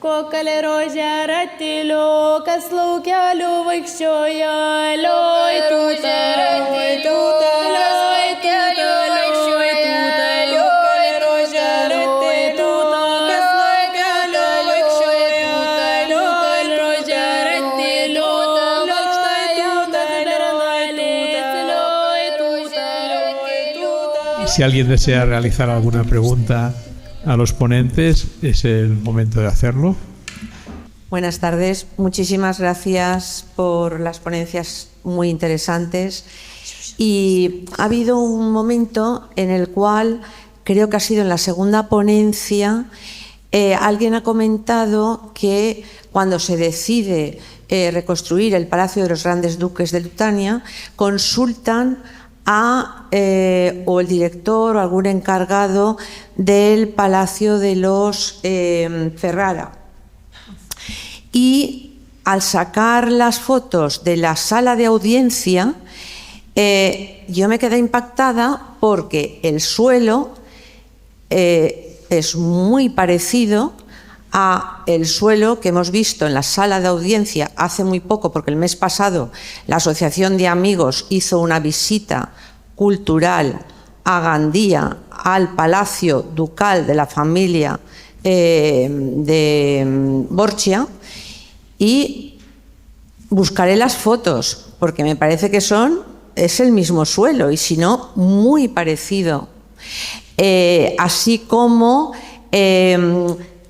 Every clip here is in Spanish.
Kokalė rožė ratiliu, kas laukeliu vaikščioja, lioj tūta, lioj tūta, lioj tūta, lioj tūta, kokalė rožė ratiliu, kas laukeliu vaikščioja, lioj rožė ratiliu, lioj tūta, lioj tūta. Si alguien desea realizar alguna pregunta a los ponentes, es el momento de hacerlo. Buenas tardes, muchísimas gracias por las ponencias muy interesantes. Y ha habido un momento en el cual, creo que ha sido en la segunda ponencia, alguien ha comentado que cuando se decide reconstruir el Palacio de los Grandes Duques de Lutania, consultan a o el director o algún encargado del Palacio de los Ferrara. Y al sacar las fotos de la sala de audiencia, yo me quedé impactada porque el suelo es muy parecido a el suelo que hemos visto en la sala de audiencia hace muy poco, porque el mes pasado la Asociación de Amigos hizo una visita cultural a Gandía, al Palacio Ducal de la familia de Borgia, y buscaré las fotos, porque me parece que es el mismo suelo, y si no, muy parecido. Así como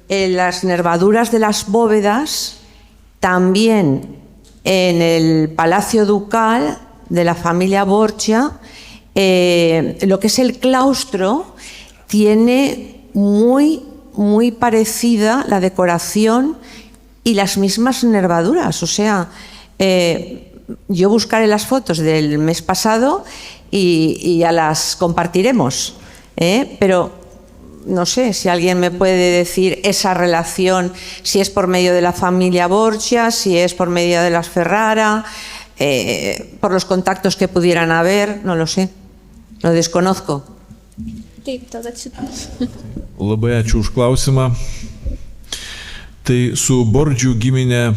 las nervaduras de las bóvedas, también en el Palacio Ducal de la familia Borgia, lo que es el claustro tiene muy parecida la decoración y las mismas nervaduras. O sea, yo buscaré las fotos del mes pasado y ya las compartiremos, pero no sé si alguien me puede decir esa relación, si es por medio de la familia Borgia, si es por medio de las Ferrara, por los contactos que pudieran haber, no lo sé, lo desconozco. Labai ačiū už klausimą. Tai su Bordžių giminė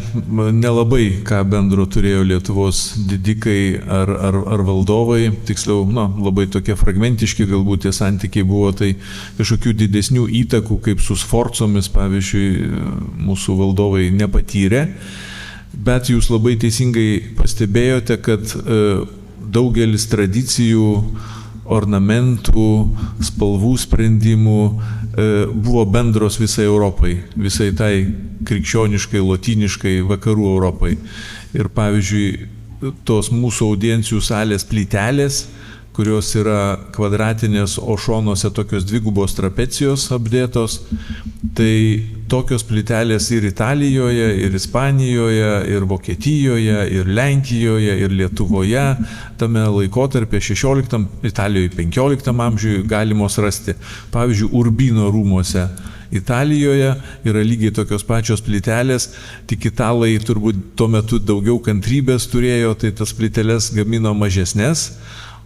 nelabai ką bendro turėjo Lietuvos didikai ar valdovai, tiksliau, labai tokie fragmentiški galbūt tie santykiai buvo, tai kažkokių didesnių įtakų kaip su Sforcomis, pavyzdžiui, mūsų valdovai nepatyrė, bet jūs labai teisingai pastebėjote, kad daugelis tradicijų, ornamentų, spalvų sprendimų buvo bendros visai Europai, visai tai krikščioniškai, lotyniškai vakarų Europai. Ir pavyzdžiui, tos mūsų audiencijų salės plytelės, kurios yra kvadratinės, o šonuose tokios dvigubos trapecijos apdėtos, tai tokios plytelės ir Italijoje, ir Ispanijoje, ir Vokietijoje, ir Lenkijoje, ir Lietuvoje, tame laikotarpė 16, Italijoje 15 amžiuje galimos rasti. Pavyzdžiui, Urbino rūmuose Italijoje yra lygiai tokios pačios plytelės, tik italai turbūt tuo metu daugiau kantrybės turėjo, tai tas plyteles gamino mažesnės,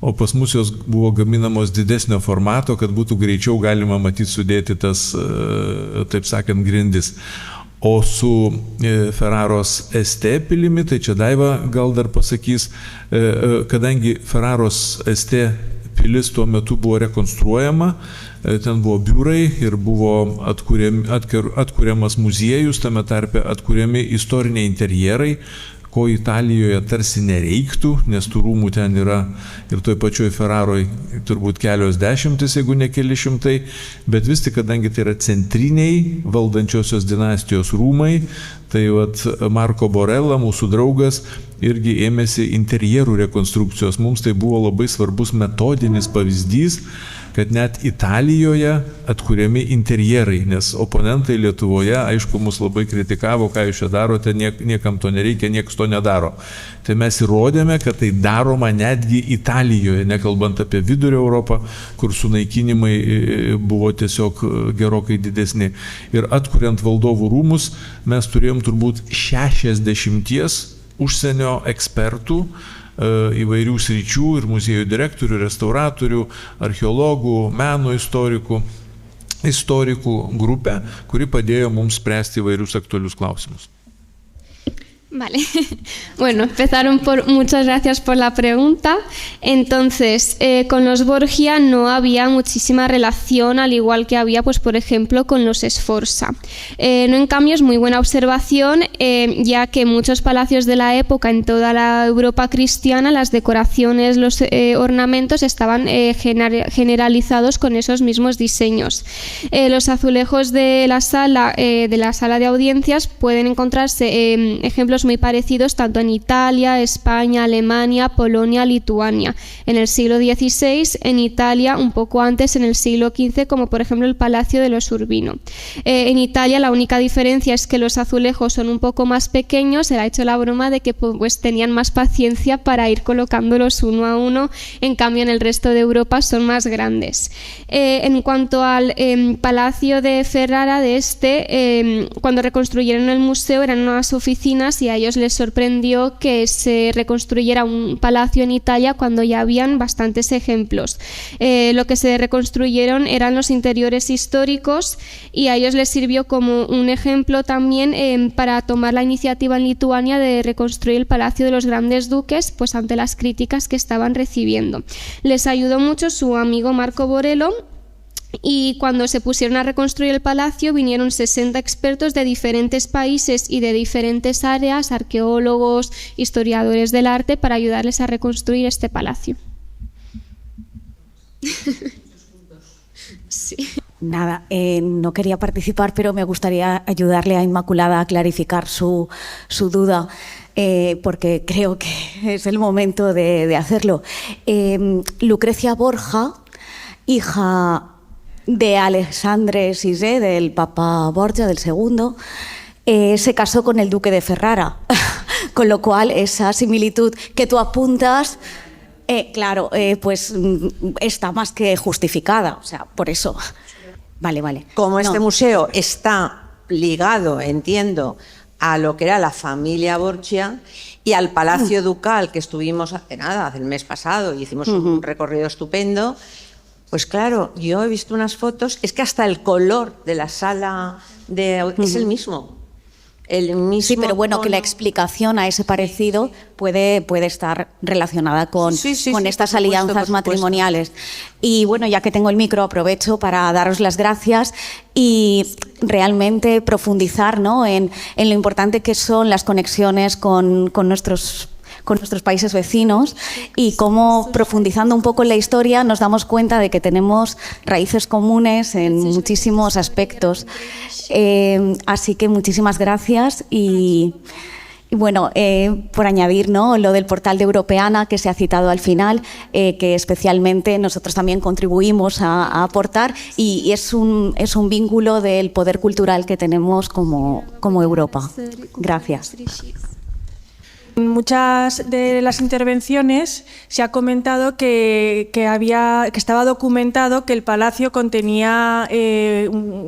o pas mus jos buvo gaminamos didesnio formato, kad būtų greičiau galima matyti sudėti tas, taip sakant, grindis. O su Ferraros ST pilimi, tai čia Daiva gal dar pasakys, kadangi Ferraros ST pilis tuo metu buvo rekonstruojama, ten buvo biurai ir buvo atkuriamas muziejus, tame tarpe atkuriami istoriniai interjerai, ko Italijoje tarsi nereiktų, nes tų rūmų ten yra ir toj pačioj Ferraroj turbūt kelios dešimtis, jeigu ne keli šimtai, bet vis tik, kadangi tai yra centriniai valdančiosios dinastijos rūmai, tai Marko Borella, mūsų draugas, irgi ėmėsi interjerų rekonstrukcijos. Mums tai buvo labai svarbus metodinis pavyzdys, kad net Italijoje atkuriami interjerai, nes oponentai Lietuvoje, aišku, mus labai kritikavo, ką jūs čia darote, niekam to nereikia, niekas to nedaro. Tai mes įrodėme, kad tai daroma netgi Italijoje, nekalbant apie Vidurio Europą, kur sunaikinimai buvo tiesiog gerokai didesni. Ir atkuriant valdovų rūmus, mes turėjom turbūt 60 užsienio ekspertų, įvairių sričių ir muziejų direktorių, restauratorių, archeologų, meno istorikų. istorikų grupę, kuri padėjo mums spręsti įvairius aktualius klausimus. Vale, bueno, muchas gracias por la pregunta. Entonces, con los Borgia no había muchísima relación, al igual que había, pues por ejemplo, con los Sforza. No, en cambio, es muy buena observación, ya que muchos palacios de la época en toda la Europa cristiana, las decoraciones, los ornamentos estaban generalizados con esos mismos diseños. Los azulejos de la sala de audiencias pueden encontrarse ejemplos muy parecidos tanto en Italia, España, Alemania, Polonia, Lituania. En el siglo XVI, en Italia, un poco antes, en el siglo XV, como por ejemplo el Palacio de los Urbino. En Italia la única diferencia es que los azulejos son un poco más pequeños. Se le ha hecho la broma de que pues tenían más paciencia para ir colocándolos uno a uno, en cambio en el resto de Europa son más grandes. En cuanto al Palacio de Ferrara, cuando reconstruyeron el museo eran unas oficinas y a ellos les sorprendió que se reconstruyera un palacio en Italia cuando ya habían bastantes ejemplos. Lo que se reconstruyeron eran los interiores históricos y a ellos les sirvió como un ejemplo también para tomar la iniciativa en Lituania de reconstruir el Palacio de los Grandes Duques, pues ante las críticas que estaban recibiendo. Les ayudó mucho su amigo Marco Borello. Y cuando se pusieron a reconstruir el palacio vinieron 60 expertos de diferentes países y de diferentes áreas, arqueólogos, historiadores del arte, para ayudarles a reconstruir este palacio. Sí. Nada, no quería participar, pero me gustaría ayudarle a Inmaculada a clarificar su duda, porque creo que es el momento de hacerlo. Lucrecia Borja, hija de Alexandre VI, del Papa Borgia, del segundo, se casó con el duque de Ferrara, con lo cual esa similitud que tú apuntas, claro, pues está más que justificada, o sea, por eso. Vale. Como este museo está ligado, entiendo, a lo que era la familia Borgia y al Palacio Ducal, que estuvimos hace el mes pasado, y hicimos un recorrido estupendo. Pues claro, yo he visto unas fotos, es que hasta el color de la sala es el mismo. Sí, pero bueno, que la explicación a ese parecido puede estar relacionada con estas alianzas matrimoniales. Y bueno, ya que tengo el micro, aprovecho para daros las gracias y realmente profundizar, ¿no?, en lo importante que son las conexiones con nuestros países vecinos, y cómo, profundizando un poco en la historia, nos damos cuenta de que tenemos raíces comunes en muchísimos aspectos. Así que muchísimas gracias y bueno, por añadir, ¿no?, lo del portal de Europeana que se ha citado al final, que especialmente nosotros también contribuimos a aportar, y es un vínculo del poder cultural que tenemos como Europa. Gracias. En muchas de las intervenciones se ha comentado que estaba documentado que el palacio contenía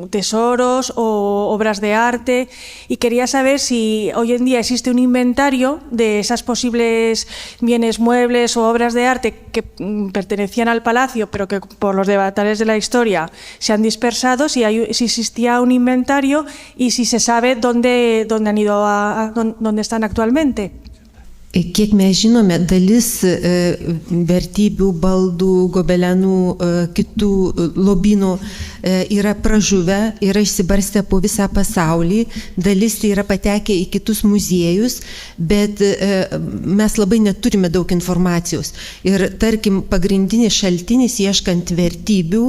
tesoros o obras de arte, y quería saber si hoy en día existe un inventario de esas posibles bienes muebles o obras de arte que pertenecían al palacio, pero que por los debates de la historia se han dispersado, si existía un inventario y si se sabe dónde han ido dónde están actualmente. Kiek mes žinome, dalis vertybių, baldų, gobelenų, kitų lobynų yra pražuvę, yra išsibarstę po visą pasaulį, dalis yra patekę į kitus muziejus, bet mes labai neturime daug informacijos. Ir tarkim, pagrindinis šaltinis ieškant vertybių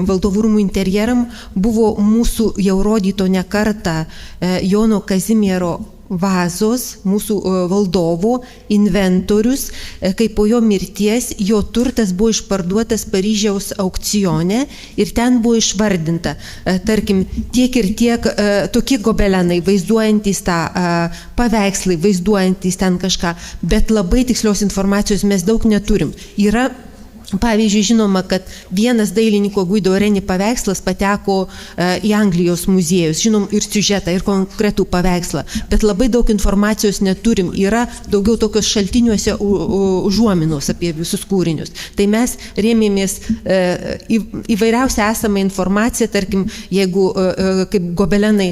valdovų rūmų interjeram buvo mūsų jau rodyto ne kartą Jono Kazimiero vazos, mūsų valdovo inventorius, kai po jo mirties jo turtas buvo išparduotas Paryžiaus aukcione ir ten buvo išvardinta, tarkim, tiek ir tiek tokie gobelenai, vaizduojantys tą paveikslai, vaizduojantys ten kažką, bet labai tikslios informacijos mes daug neturim. Yra Pavyzdžiui, žinoma, kad vienas dailininko Guido Reni paveikslas pateko į Anglijos muziejus, žinom ir siužetą, ir konkretų paveikslą, bet labai daug informacijos neturim, yra daugiau tokios šaltiniuose užuominos apie visus kūrinius. Tai mes rėmėmės įvairiausią esamą informaciją, tarkim, jeigu kaip gobelenai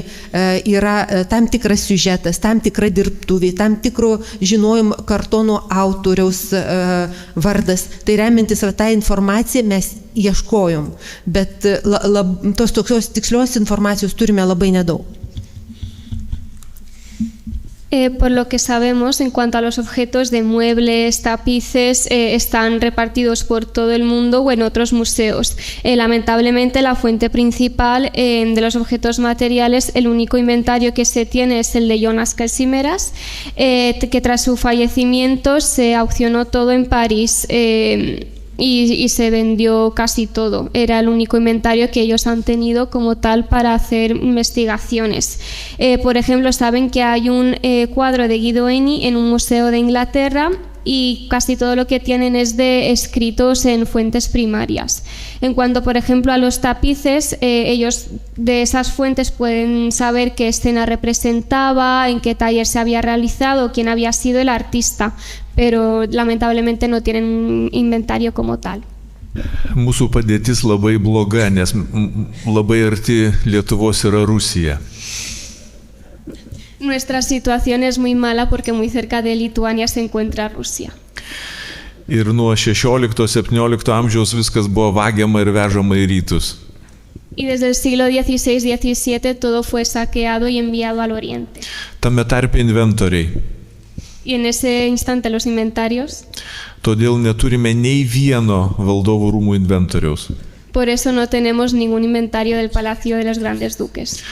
yra tam tikras siužetas, tam tikra dirbtuvė, tam tikro žinojimo kartono autoriaus vardas, tai remiantis tą informaciją mes ieškojom, bet tos tokios tikslios informacijos turime labai nedaug. Por lo que sabemos, en cuanto a los objetos de muebles, tapices, están repartidos por todo el mundo o en otros museos. Lamentablemente, la fuente principal de los objetos materiales, el único inventario que se tiene es el de Jonas Casimeras, que tras su fallecimiento se auccionó todo en París. Y se vendió casi todo. Era el único inventario que ellos han tenido como tal para hacer investigaciones. Por ejemplo, saben que hay un cuadro de Guido Reni en un museo de Inglaterra y casi todo lo que tienen es de escritos en fuentes primarias. En cuanto, por ejemplo, a los tapices, ellos de esas fuentes pueden saber qué escena representaba, en qué taller se había realizado, quién había sido el artista, pero lamentablemente no tienen un inventario como tal. Mūsų padėtis labai bloga, nes labai arti Lietuvos yra Rusija. Nuestra situación es muy mala porque muy cerca de Lituania se encuentra Rusia. Ir nuo 16-17 amžiaus viskas buvo vagiama ir vežama į rytus. Y desde el siglo XVI-XVII todo fue saqueado y enviado al oriente. Tame tarpe inventoriai. Y en ese instante los inventarios. Todėl neturime nei vieno valdovų rūmų inventoriaus. Por eso no tenemos ningún inventario del Palacio de los Grandes Duques.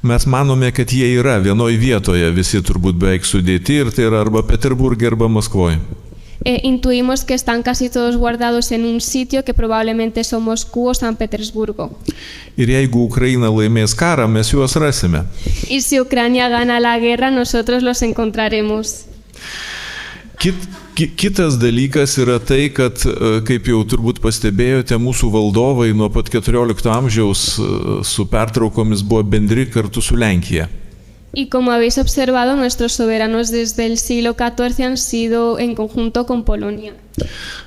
Mes manome, kad jie yra vienoje vietoje, visi turbūt beveik sudėti, ir tai yra arba Peterburge, arba Maskvoje. Intuimos que están casi todos guardados en un sitio que probablemente son Moscú o San Petersburgo. Ir jeigu Ukraina laimės karą, mes juos rasime. Y si Ucrania gana la guerra, nosotros los encontraremos. Kitas dalykas yra tai, kad, kaip jau turbūt pastebėjote, mūsų valdovai nuo pat 14 amžiaus su pertraukomis buvo bendri kartu su Lenkija. Y como habéis observado, nuestros soberanos desde el siglo XIV han sido en conjunto con Polonia.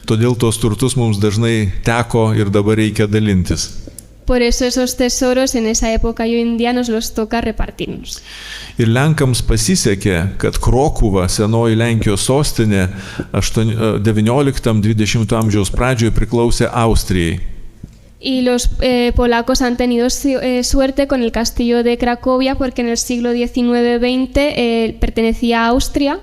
Todėl tos turtus mums dažnai teko ir dabar reikia dalintis. Por eso esos tesoros en esa época y hoy en día nos los toca repartirnos. Ir Lenkams pasisekė, kad Krokuva, senoji Lenkijos sostinė, 19-20 amžiaus pradžioje priklausė Austrijai. Y los polacos han tenido suerte con el castillo de Cracovia porque en el siglo XIX-XX pertenecía a Austria.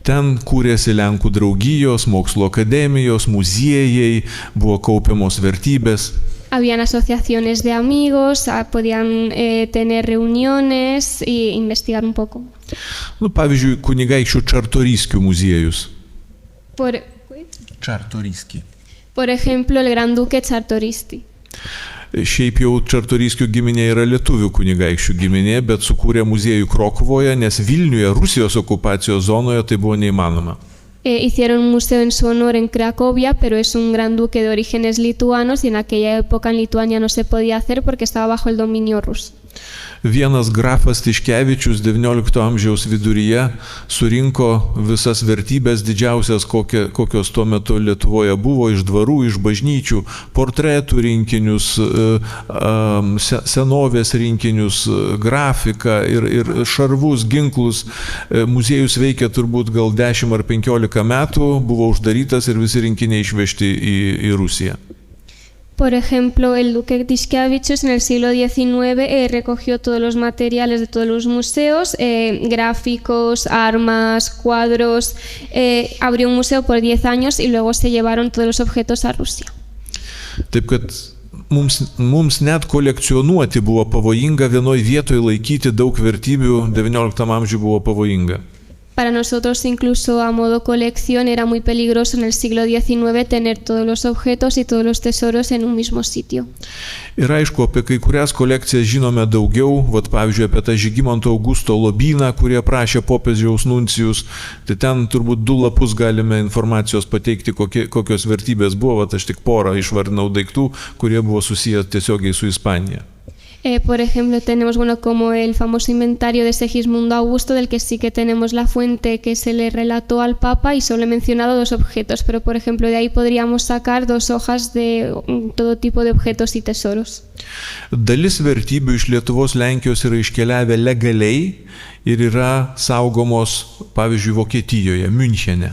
Ten kūrėsi Lenkų draugijos, mokslo akademijos, muziejai, buvo kaupiamos vertybės. Habían asociaciones de amigos, podían tener reuniones e investigar un poco. Pavyzdžiui, kunigaikščių Čartoriskių muziejus. Čartoriskiai. Por ejemplo, el Gran Duque Czartoryski. Šiaip jau Čartoriskių giminė yra lietuvių kunigaikščių giminė, bet sukūrė muziejų Krokuvoje, nes Vilniuje, Rusijos okupacijos zonoje tai buvo neįmanoma. Hicieron un museo en su honor en Cracovia, pero es un gran duque de orígenes lituanos y en aquella época en Lituania no se podía hacer porque estaba bajo el dominio ruso. Vienas grafas Tiškevičius XIX amžiaus viduryje surinko visas vertybės didžiausias, kokios tuo metu Lietuvoje buvo, iš dvarų, iš bažnyčių, portretų rinkinius, senovės rinkinius, grafiką ir šarvus, ginklus. Muziejus veikia turbūt gal 10 ar 15 metų, buvo uždarytas ir visi rinkiniai išvežti į Rusiją. Por ejemplo, el duque Tiškevičius en el siglo XIX recogió todos los materiales de todos los museos, gráficos, armas, cuadros, abrió un museo por 10 años y luego se llevaron todos los objetos a Rusia. Taip kad mums net kolekcionuoti buvo pavojinga, vienoje vietoje laikyti daug vertybių XIX amžiuje buvo pavojinga. Para nosotros, incluso a modo colección, era muy peligroso en el siglo XIX tener todos los objetos y todos los tesoros en un mismo sitio. Ir aišku, apie kai kurias kolekcijas žinome daugiau, vat pavyzdžiui, apie tą Žygimanto Augusto lobyną, kurį prašė popiežiaus nuncijus, tai ten turbūt 2 lapus galime informacijos pateikti, kokios vertybės buvo, vat aš tik porą išvardinau daiktų, kurie buvo susiję tiesiogiai su Ispanija. Por ejemplo, tenemos como el famoso inventario de Segismundo Augusto, del que sí que tenemos la fuente que se le relató al Papa y solo he mencionado 2 objetos, pero por ejemplo de ahí podríamos sacar 2 hojas de todo tipo de objetos y tesoros. Dalis vertybių iš Lietuvos, Lenkijos yra iškeliavę legaliai ir yra saugomos, pavyzdžiui, Vokietijoje, Münchene.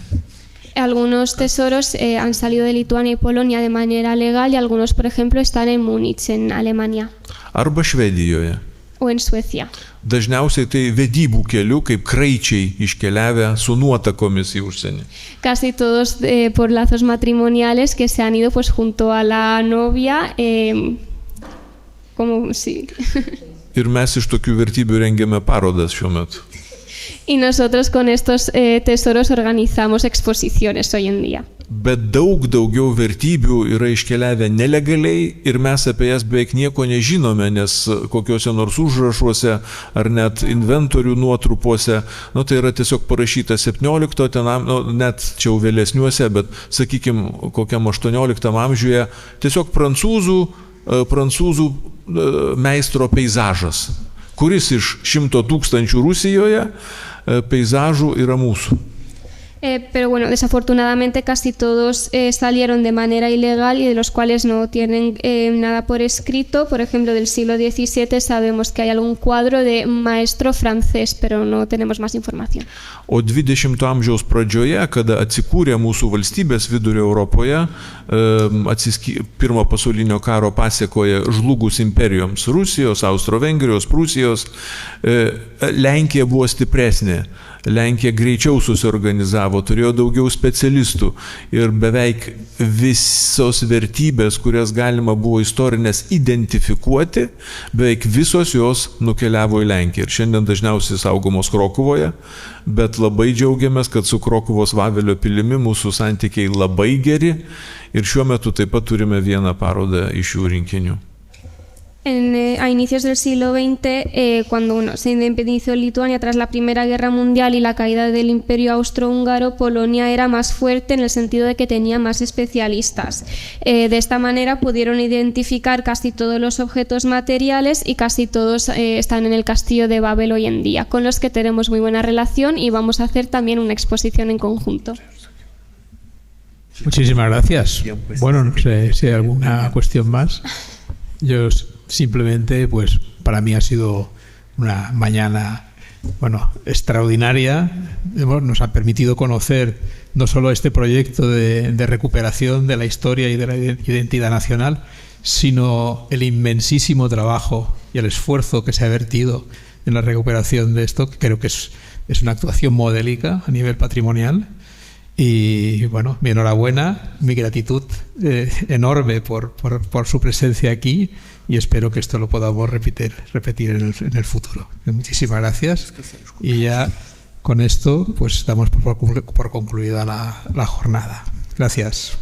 Algunos tesoros han salido de Lituania y Polonia de manera legal y algunos, por ejemplo, están en Múnich, en Alemania. Arba Švedijoje. O en Suecia. Dažniausiai tai vedybų keliu, kaip kraičiai iškeliavę su nuotakomis į užsienį. Casi todos por lazos matrimoniales que se han ido pues junto a la novia, como sí. Ir mes iš tokių vertybių rengiame parodas šiuo metu. Y nosotros con estos tesoros organizamos exposiciones hoy en día. Bet daugiau vertybių yra iškeliavę nelegaliai ir mes apie jas beveik nieko nežinome, nes kokiuose nors užrašuose ar net inventorių nuotrupuose, tai yra tiesiog parašyta 17, net čia jau vėlesniuose, bet sakykime kokiam 18 amžiuje, tiesiog prancūzų meistro peizažas, kuris iš 100 000 Rusijoje peizažų yra mūsų. Pero bueno, desafortunadamente casi todos salieron de manera ilegal y de los cuales no tienen nada por escrito. Por ejemplo, del siglo XVII sabemos que hay algún cuadro de maestro francés, pero no tenemos más información. O 20 amžiaus pradžioje, kada atsikūrė mūsų valstybės Vidurio Europoje, Pirmo pasaulinio karo pasėkoje žlugus imperijoms Rusijos, Austro-Vengrijos, Prūsijos, Lenkija buvo stipresnė. Lenkija greičiau susiorganizavo, turėjo daugiau specialistų ir beveik visos vertybės, kurias galima buvo istorinės identifikuoti, beveik visos jos nukeliavo į Lenkiją. Ir šiandien dažniausiai saugomos Krokuvoje, bet labai džiaugiamės, kad su Krokuvos Vavelio pilimi mūsų santykiai labai geri ir šiuo metu taip pat turime vieną parodą iš jų rinkinių. A inicios del siglo XX, cuando se independizó Lituania tras la Primera Guerra Mundial y la caída del Imperio Austrohúngaro, Polonia era más fuerte en el sentido de que tenía más especialistas. De esta manera pudieron identificar casi todos los objetos materiales y casi todos están en el castillo de Babel hoy en día, con los que tenemos muy buena relación y vamos a hacer también una exposición en conjunto. Muchísimas gracias. Bueno, no sé si hay alguna cuestión más. Yo simplemente, pues para mí ha sido una mañana, extraordinaria. Nos ha permitido conocer no solo este proyecto de recuperación de la historia y de la identidad nacional, sino el inmensísimo trabajo y el esfuerzo que se ha vertido en la recuperación de esto, que creo que es una actuación modélica a nivel patrimonial. Y bueno, mi enhorabuena, mi gratitud enorme por su presencia aquí y espero que esto lo podamos repetir en el futuro. Muchísimas gracias y ya con esto pues damos por concluida la jornada. Gracias.